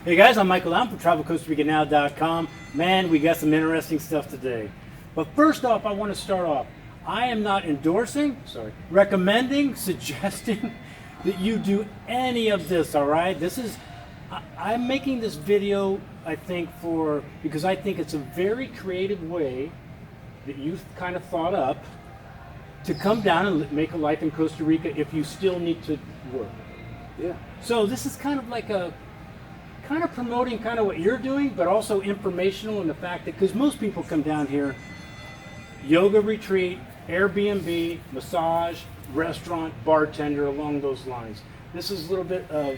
Hey guys, I'm Michael. I'm from TravelCostaRicaNow.com. Man, we got some interesting stuff today. But first off, I want to start off. I am not recommending, suggesting that you do any of this, all right? I'm making this video, I think, because I think it's a very creative way that you've kind of thought up to come down and make a life in Costa Rica if you still need to work. Yeah. So this is kind of like promoting kind of what you're doing, but also informational in the fact that, because most people come down here, yoga retreat, Airbnb, massage, restaurant, bartender, along those lines. This is a little bit of,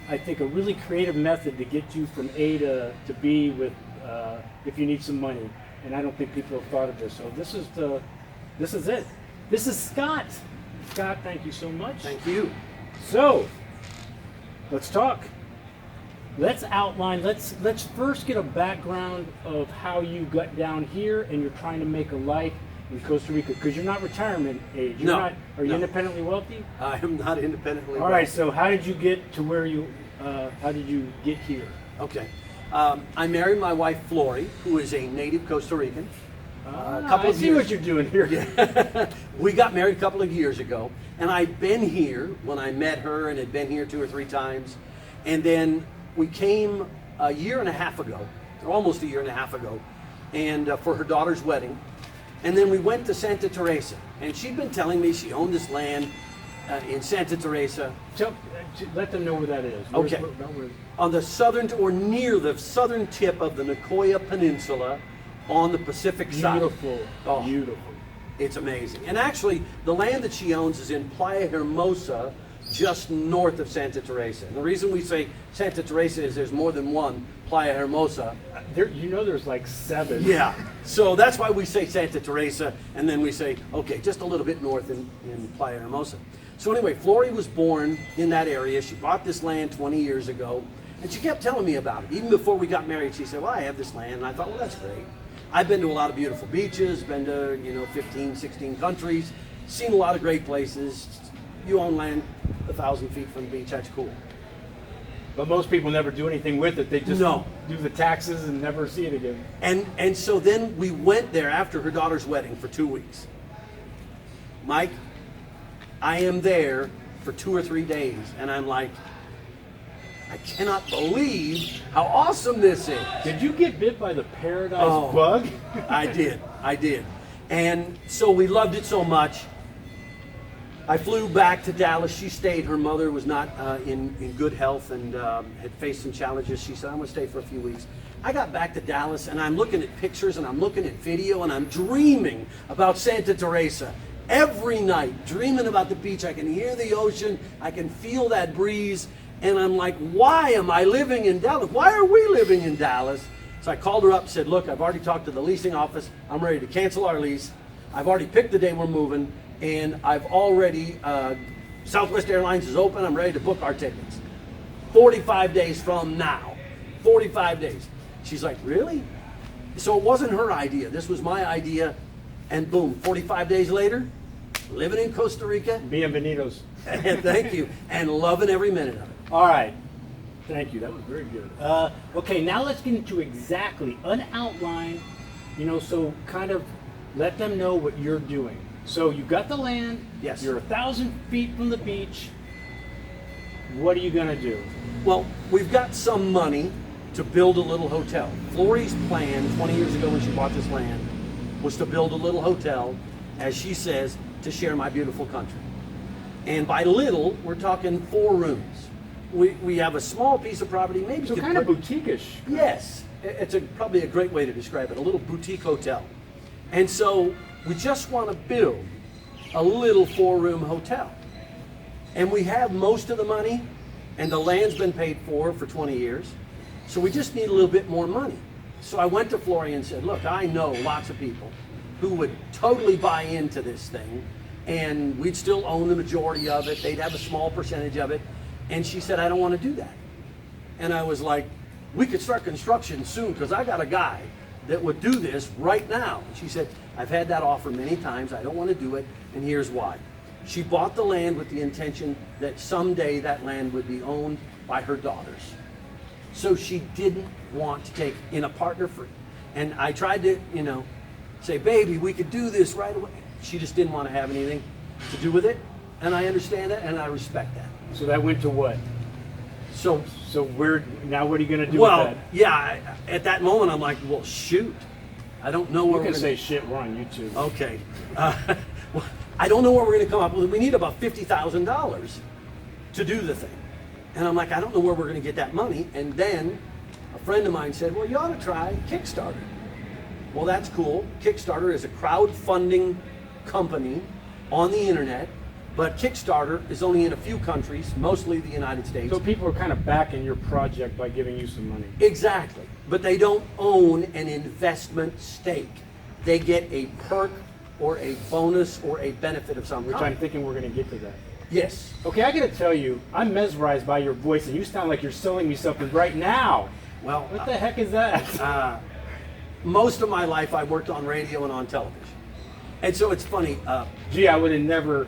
I think, a really creative method to get you from A to B with, if you need some money. And I don't think people have thought of this. So this is it. This is Scott. Scott, thank you so much. Thank you. So, let's talk. Let's outline, let's first get a background of how you got down here and you're trying to make a life in Costa Rica, because you're not retirement age. Are you independently wealthy? I am not independently wealthy. All right, so how did you get to how did you get here? Okay. I married my wife, Flory, who is a native Costa Rican. I see what you're doing here. Yeah. We got married a couple of years ago, and I'd been here when I met her and had been here 2 or 3 times. And then we came a year and a half ago, or almost a year and a half ago, and for her daughter's wedding. And then we went to Santa Teresa, and she'd been telling me she owned this land in Santa Teresa. Let them know where that is. Okay. On the southern, or near the southern tip of the Nicoya Peninsula on the Pacific side. Beautiful. Oh, beautiful. It's amazing. And actually, the land that she owns is in Playa Hermosa, just north of Santa Teresa. And the reason we say Santa Teresa is there's more than one Playa Hermosa. There's like 7. Yeah. So that's why we say Santa Teresa, and then we say, okay, just a little bit north in Playa Hermosa. So anyway, Flory was born in that area. She bought this land 20 years ago, and she kept telling me about it. Even before we got married, she said, well, I have this land. And I thought, well, that's great. I've been to a lot of beautiful beaches, been to 15, 16 countries, seen a lot of great places. You own land 1,000 feet from the beach, that's cool. But most people never do anything with it. They just do the taxes and never see it again. And so then we went there after her daughter's wedding for 2 weeks. Mike, I am there for 2 or 3 days, and I'm like, I cannot believe how awesome this is. Did you get bit by the paradise bug? I did. And so we loved it so much. I flew back to Dallas. She stayed. Her mother was not in good health and had faced some challenges. She said, I'm going to stay for a few weeks. I got back to Dallas, and I'm looking at pictures, and I'm looking at video, and I'm dreaming about Santa Teresa. Every night, dreaming about the beach. I can hear the ocean. I can feel that breeze. And I'm like, why am I living in Dallas? Why are we living in Dallas? So I called her up and said, look, I've already talked to the leasing office. I'm ready to cancel our lease. I've already picked the day we're moving. And I've already, Southwest Airlines is open. I'm ready to book our tickets. 45 days from now. 45 days. She's like, really? So it wasn't her idea. This was my idea. And boom, 45 days later, living in Costa Rica. Bienvenidos. And thank you. And loving every minute of it. All right. Thank you. That was very good. Okay, now let's get into exactly an outline, so kind of let them know what you're doing. So you got the land. Yes. You're 1,000 feet from the beach. What are you going to do? Well, we've got some money to build a little hotel. Flory's plan 20 years ago when she bought this land was to build a little hotel, as she says, to share my beautiful country. And by little, we're talking 4 rooms. We have a small piece of property, maybe so kind of boutique-ish. Yes, it's probably a great way to describe it, a little boutique hotel. And so we just want to build a little 4-room hotel. And we have most of the money, and the land's been paid for 20 years. So we just need a little bit more money. So I went to Flory and said, look, I know lots of people who would totally buy into this thing, and we'd still own the majority of it. They'd have a small percentage of it. And she said, I don't want to do that. And I was like, we could start construction soon, because I got a guy that would do this right now. And she said, I've had that offer many times. I don't want to do it, and here's why. She bought the land with the intention that someday that land would be owned by her daughters. So she didn't want to take in a partner for, and I tried to, say, baby, we could do this right away. She just didn't want to have anything to do with it, and I understand that, and I respect that. So that went to what? So now what are you going to do well, with that? yeah, at that moment I'm like, well, shoot, I don't know where You we're can gonna, say shit, we're on YouTube. okay. Well, I don't know what we're going to come up with. We need about $50,000 to do the thing. And I'm like, I don't know where we're going to get that money. And then a friend of mine said, well, you ought to try Kickstarter. Well, that's cool. Kickstarter is a crowdfunding company on the internet, but Kickstarter is only in a few countries, mostly the United States. So people are kind of backing your project by giving you some money. Exactly. But they don't own an investment stake. They get a perk or a bonus or a benefit of some Which kind. I'm thinking we're going to get to that. Yes. Okay, I got to tell you, I'm mesmerized by your voice, and you sound like you're selling me something right now. Well, What the heck is that? most of my life I worked on radio and on television. And so it's funny. Gee, I would have never.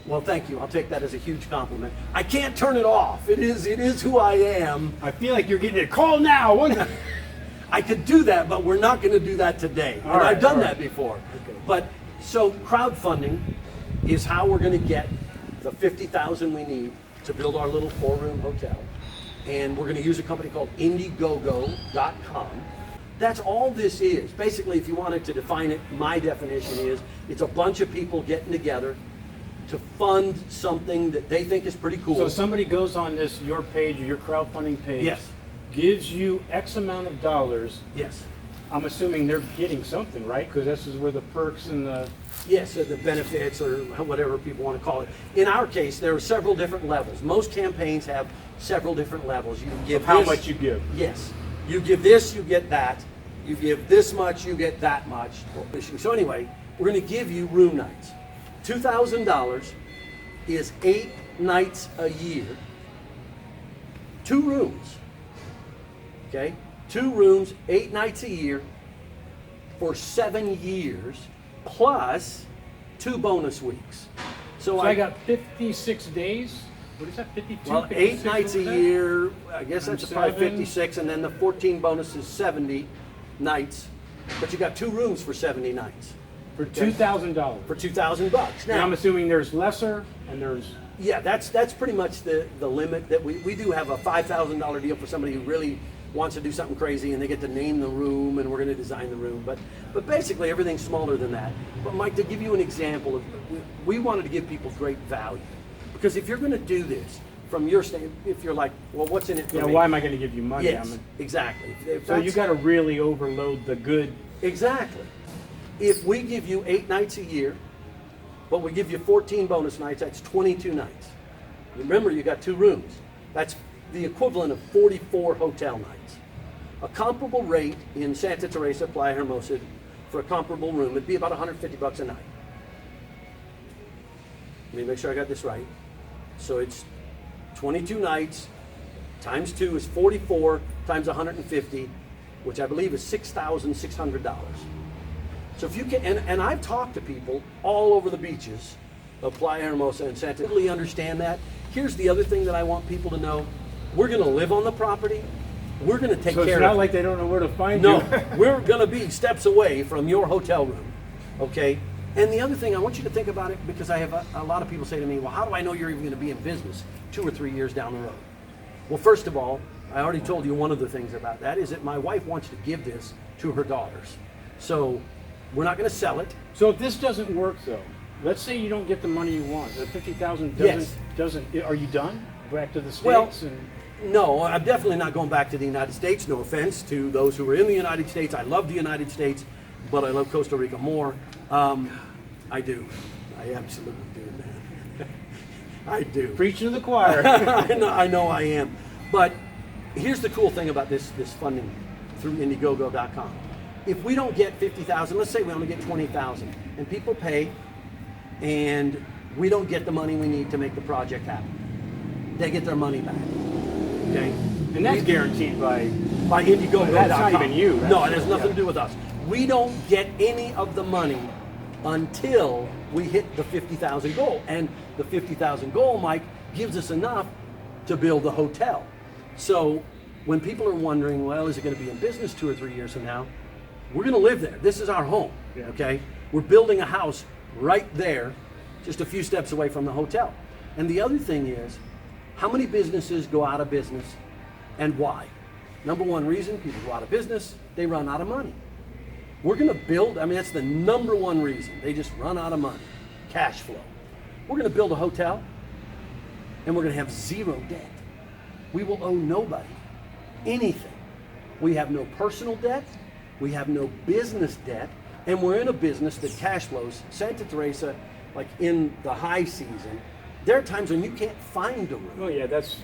Well, thank you. I'll take that as a huge compliment. I can't turn it off. It is who I am. I feel like you're getting a call now. I could do that, but we're not going to do that today. All And right, I've done all that right. before. Okay. But so crowdfunding is how we're going to get the $50,000 we need to build our little 4-room hotel. And we're going to use a company called Indiegogo.com. That's all this is. Basically, if you wanted to define it, my definition is it's a bunch of people getting together to fund something that they think is pretty cool. So somebody goes on your page or your crowdfunding page, Yes. gives you X amount of dollars. Yes. I'm assuming they're getting something, right? Because this is where the perks and the. Yes, the benefits or whatever people want to call it. In our case, there are several different levels. Most campaigns have several different levels. You give How this- much you give. Yes. You give this, you get that. You give this much, you get that much. So anyway, we're going to give you room nights. $2,000 is 8 nights a year. 2 rooms. Okay? 2 rooms, 8 nights a year for 7 years, plus 2 bonus weeks. So I got 56 days. What is that? 52? Well, 8 56, nights a what was that? year, I guess Times that's probably 7. 56, and then the 14 bonus is 70 nights. But you got 2 rooms for 70 nights For $2,000. for $2,000. Now I'm assuming there's lesser and there's. Yeah, that's pretty much the limit that we do have a $5,000 deal for somebody who really wants to do something crazy and they get to name the room and we're going to design the room. But basically everything's smaller than that. But Mike, to give you an example of, we wanted to give people great value. Because if you're going to do this from your standpoint, if you're like, well, what's in it for Yeah, me? why am I going to give you money? Yes, exactly. If So you that's- got to really overload the good. Exactly. If we give you 8 nights a year, but we give you 14 bonus nights, that's 22 nights. Remember, you got 2 rooms. That's the equivalent of 44 hotel nights. A comparable rate in Santa Teresa, Playa Hermosa, for a comparable room would be about $150 a night. Let me make sure I got this right. So it's 22 nights times 2 is 44 times 150, which I believe is $6,600. So if you can, and I've talked to people all over the beaches of Playa Hermosa and Santa, really understand that. Here's the other thing that I want people to know. We're going to live on the property. We're going to take So care it's of not it. like they don't know where to find No, you. we're going to be steps away from your hotel room, okay? And the other thing, I want you to think about it because I have a lot of people say to me, well, how do I know you're even going to be in business 2 or 3 years down the road? Well, first of all, I already told you one of the things about that is that my wife wants to give this to her daughters. So we're not going to sell it. So if this doesn't work though, let's say you don't get the money you want. The 50,000 Yes. doesn't. Are you done? Back to the states Well, and. No, I'm definitely not going back to the United States. No offense to those who are in the United States. I love the United States, but I love Costa Rica more. I do. I absolutely do, man. I do. Preaching to the choir. I know I am. But here's the cool thing about this funding through Indiegogo.com. If we don't get 50,000, let's say we only get 20,000, and people pay, and we don't get the money we need to make the project happen, they get their money back. Okay? And that's guaranteed by. By Indiegogo.com. That's not even you. No, it has nothing to do with us. We don't get any of the money until we hit the 50,000 goal. And the 50,000 goal, Mike, gives us enough to build a hotel. So when people are wondering, well, is it going to be in business 2 or 3 years from now? We're going to live there. This is our home, Yeah. okay? We're building a house right there, just a few steps away from the hotel. And the other thing is, how many businesses go out of business and why? Number one reason people go out of business, they run out of money. We're going to build, I mean, that's the number one reason. They just run out of money, cash flow. We're going to build a hotel and we're going to have zero debt. We will owe nobody anything. We have no personal debt. We have no business debt. And we're in a business that cash flows. Santa Teresa, like in the high season, there are times when you can't find a room. Oh yeah, that's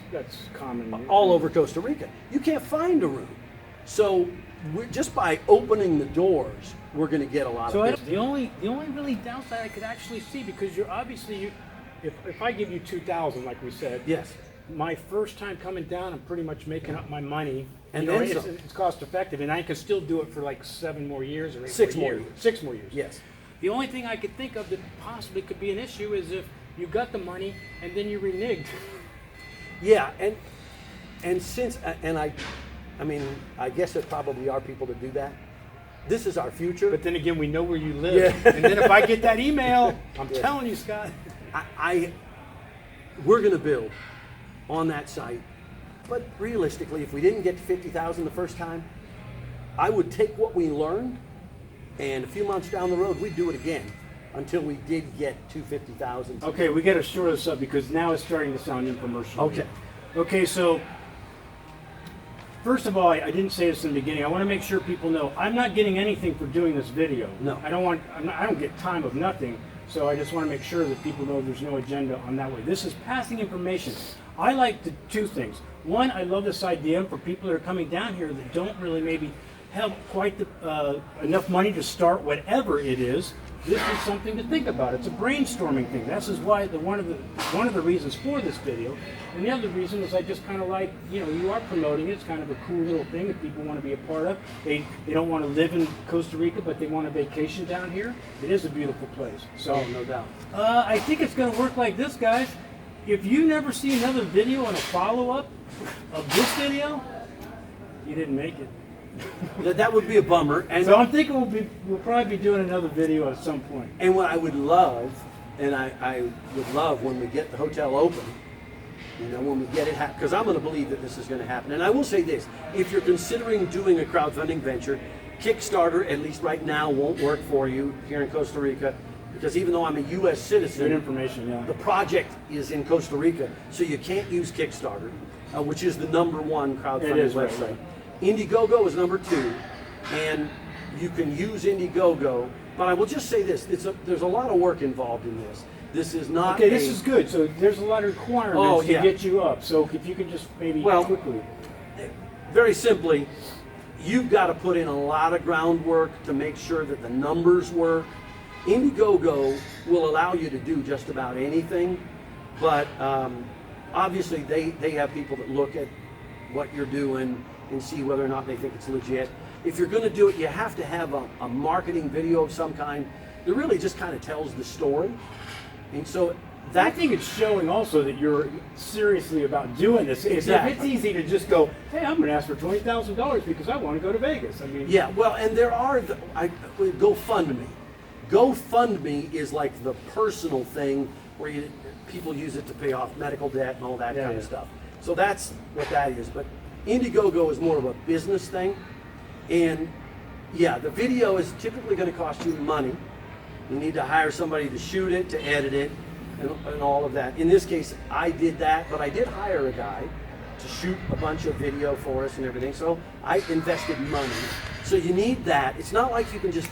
common. All over Costa Rica. You can't find a room. So just by opening the doors, we're going to get a lot So of business. the only really downside I could actually see, because you're obviously, if I give you 2,000, like we said, Yes. my first time coming down, I'm pretty much making up my money. And you know, then it's, some. it's cost effective, and I can still do it for like 7 more years or 8 6 more more years. years. 6 more years. Yes. The only thing I could think of that possibly could be an issue is if you got the money and then you reneged. Yeah, and since I mean, I guess there probably are people that do that. This is our future. But then again, we know where you live. Yeah. And then if I get that email, I'm telling you, Scott. We're going to build on that site, but realistically, if we didn't get to 50,000 the first time, I would take what we learned, and a few months down the road, we'd do it again until we did get to 50,000. Okay, we got to shore this up because now it's starting to sound infomercial. Okay. Okay, so first of all, I didn't say this in the beginning. I want to make sure people know I'm not getting anything for doing this video. No. I don't get time of nothing. So I just want to make sure that people know there's no agenda on that way. This is passing information. I like to two things. One, I love this idea for people that are coming down here that don't really maybe have quite enough money to start whatever it is. This is something to think about. It's a brainstorming thing. This is why one of the reasons for this video. And the other reason is I just kind of like, you know, you are promoting it. It's kind of a cool little thing that people want to be a part of. They don't want to live in Costa Rica, but they want to vacation down here. It is a beautiful place. So Oh, no doubt. I think it's going to work like this, guys. If you never see another video and a follow-up of this video, you didn't make it. That would be a bummer. And So I'm thinking we'll probably be doing another video at some point. And what I would love, and I would love when we get the hotel open, you know, when we get it happen, because I'm going to believe that this is going to happen. And I will say this, if you're considering doing a crowdfunding venture, Kickstarter, at least right now, won't work for you here in Costa Rica, because even though I'm a U.S. Good citizen, information, yeah. the project is in Costa Rica, so you can't use Kickstarter, which is the #1 crowdfunding It is, right, website. right. Indiegogo is #2, and you can use Indiegogo, but I will just say this, there's a lot of work involved in this. This is not Okay, this is good. So there's a lot of requirements Oh, to yeah. get you up. So if you could just maybe quickly. very simply, you've got to put in a lot of groundwork to make sure that the numbers work. Indiegogo will allow you to do just about anything, but obviously they have people that look at what you're doing and see whether or not they think it's legit. If you're going to do it, you have to have a marketing video of some kind that really just kind of tells the story. And so I think it's showing also that you're seriously about doing this. Exactly. If it's easy to just go, hey, I'm going to ask for $20,000 because I want to go to Vegas. I mean, yeah, well, and there are GoFundMe. GoFundMe is like the personal thing where people use it to pay off medical debt and all that kind of stuff. So that's what that is. But Indiegogo is more of a business thing. And yeah, the video is typically going to cost you money. You need to hire somebody to shoot it, to edit it, and all of that. In this case, I did that, but I did hire a guy to shoot a bunch of video for us and everything. So I invested money. So you need that. It's not like you can just,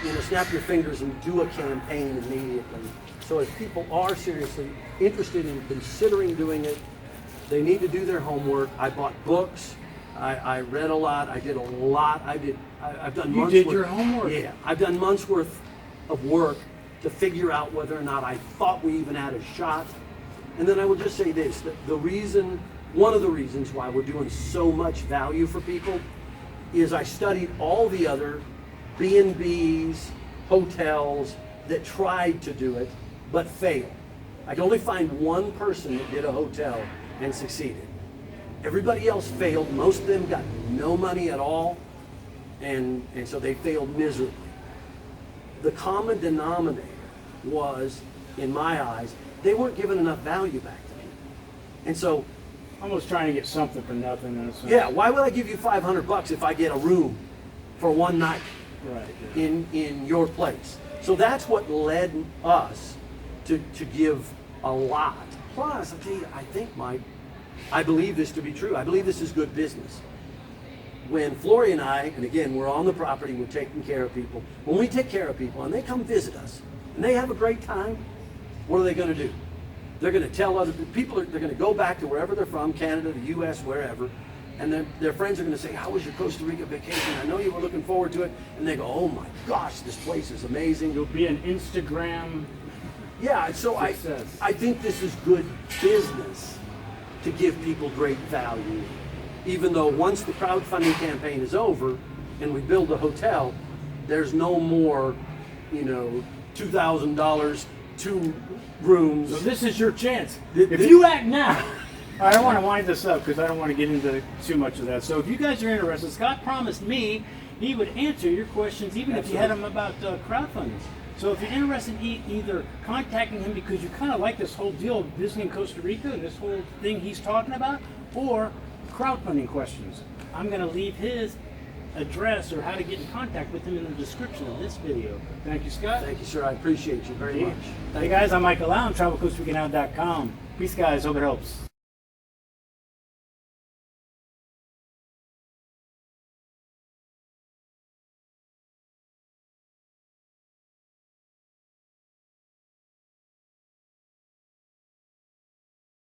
you know, snap your fingers and do a campaign immediately. So if people are seriously interested in considering doing it, they need to do their homework. I bought books. I read a lot. I did a lot. I've done months. You did your homework. Yeah, I've done months worth of work to figure out whether or not I thought we even had a shot. And then I will just say this, that one of the reasons why we're doing so much value for people is I studied all the other B&Bs, hotels that tried to do it, but failed. I could only find one person that did a hotel and succeeded. Everybody else failed. Most of them got no money at all, and so they failed miserably. The common denominator was, in my eyes, they weren't giving enough value back to me. And so, Almost trying to get something for nothing. In a sense. yeah, why would I give you $500 if I get a room for one night Right. Yeah. in your place? So that's what led us to give a lot. Plus, I'll tell you, I believe this to be true. I believe this is good business. When Flory and I, and again, we're on the property, we're taking care of people. When we take care of people and they come visit us and they have a great time, what are they going to do? They're going to tell other people, they're going to go back to wherever they're from, Canada, the U.S., wherever, and their friends are going to say, how was your Costa Rica vacation? I know you were looking forward to it. And they go, oh my gosh, this place is amazing. You'll be an Instagram. Yeah, so I think this is good business to give people great value. Even though once the crowdfunding campaign is over and we build a hotel, there's no more, $2,000, 2 rooms. So this is your chance. If you act now, I don't want to wind this up because I don't want to get into too much of that. So if you guys are interested, Scott promised me he would answer your questions even if you had them about crowdfunding. So if you're interested in either contacting him because you kind of like this whole deal of visiting Costa Rica and this whole thing he's talking about, or crowdfunding questions, I'm going to leave his address or how to get in contact with him in the description of this video. Thank you, Scott. Thank you, sir. I appreciate you very much. Hey guys, I'm Michael Allen, TravelCostaRicanNow.com. Peace, guys. Hope it helps.